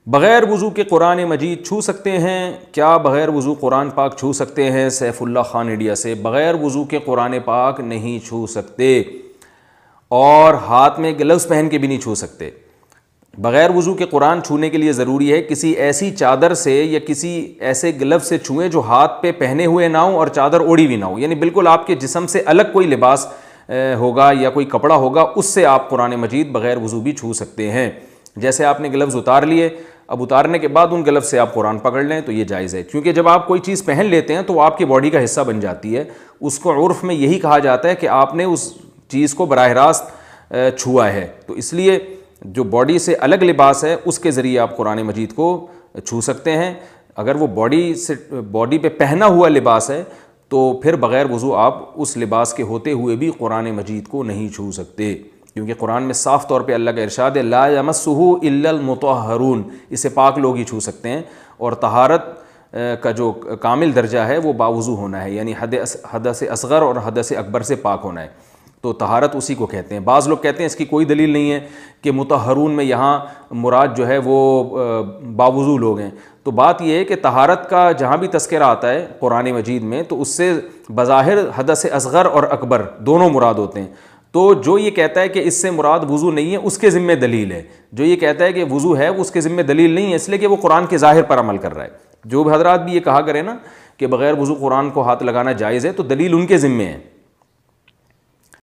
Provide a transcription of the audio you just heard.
بغیر وضو کے قرآن مجید چھو سکتے ہیں کیا؟ بغیر وضو قرآن پاک چھو سکتے ہیں؟ سیف اللہ خان انڈیا سے، بغیر وضو کے قرآن پاک نہیں چھو سکتے، اور ہاتھ میں گلوز پہن کے بھی نہیں چھو سکتے۔ بغیر وضو کے قرآن چھونے کے لیے ضروری ہے کسی ایسی چادر سے یا کسی ایسے گلو سے چھوئیں جو ہاتھ پہ پہنے ہوئے نہ ہوں اور چادر اوڑھی بھی نہ ہو، یعنی بالکل آپ کے جسم سے الگ کوئی لباس ہوگا یا کوئی کپڑا ہوگا، اس سے آپ قرآن مجید بغیر وضو بھی چھو سکتے ہیں۔ جیسے آپ نے گلوز اتار لیے، اب اتارنے کے بعد ان گلوز سے آپ قرآن پکڑ لیں تو یہ جائز ہے، کیونکہ جب آپ کوئی چیز پہن لیتے ہیں تو وہ آپ کی باڈی کا حصہ بن جاتی ہے، اس کو عرف میں یہی کہا جاتا ہے کہ آپ نے اس چیز کو براہ راست چھوا ہے، تو اس لیے جو باڈی سے الگ لباس ہے اس کے ذریعے آپ قرآن مجید کو چھو سکتے ہیں۔ اگر وہ باڈی پہ پہنا ہوا لباس ہے تو پھر بغیر وضو آپ اس لباس کے ہوتے ہوئے بھی قرآن مجید کو نہیں چھو سکتے، کیونکہ قرآن میں صاف طور پہ اللہ کا ارشاد ہے لا یمسہ الا المطہرون، اسے پاک لوگ ہی چھو سکتے ہیں، اور طہارت کا جو کامل درجہ ہے وہ باوضو ہونا ہے، یعنی حدث اصغر اور حدث اکبر سے پاک ہونا ہے، تو طہارت اسی کو کہتے ہیں۔ بعض لوگ کہتے ہیں اس کی کوئی دلیل نہیں ہے کہ مطہرون میں یہاں مراد جو ہے وہ باوضو لوگ ہیں، تو بات یہ ہے کہ طہارت کا جہاں بھی تذکرہ آتا ہے قرآن مجید میں تو اس سے بظاہر حدث اصغر اور اکبر دونوں مراد ہوتے ہیں، تو جو یہ کہتا ہے کہ اس سے مراد وضو نہیں ہے اس کے ذمہ دلیل ہے، جو یہ کہتا ہے کہ وضو ہے اس کے ذمہ دلیل نہیں ہے، اس لیے کہ وہ قرآن کے ظاہر پر عمل کر رہا ہے۔ جو حضرات بھی یہ کہا کریں نا کہ بغیر وضو قرآن کو ہاتھ لگانا جائز ہے تو دلیل ان کے ذمہ ہے۔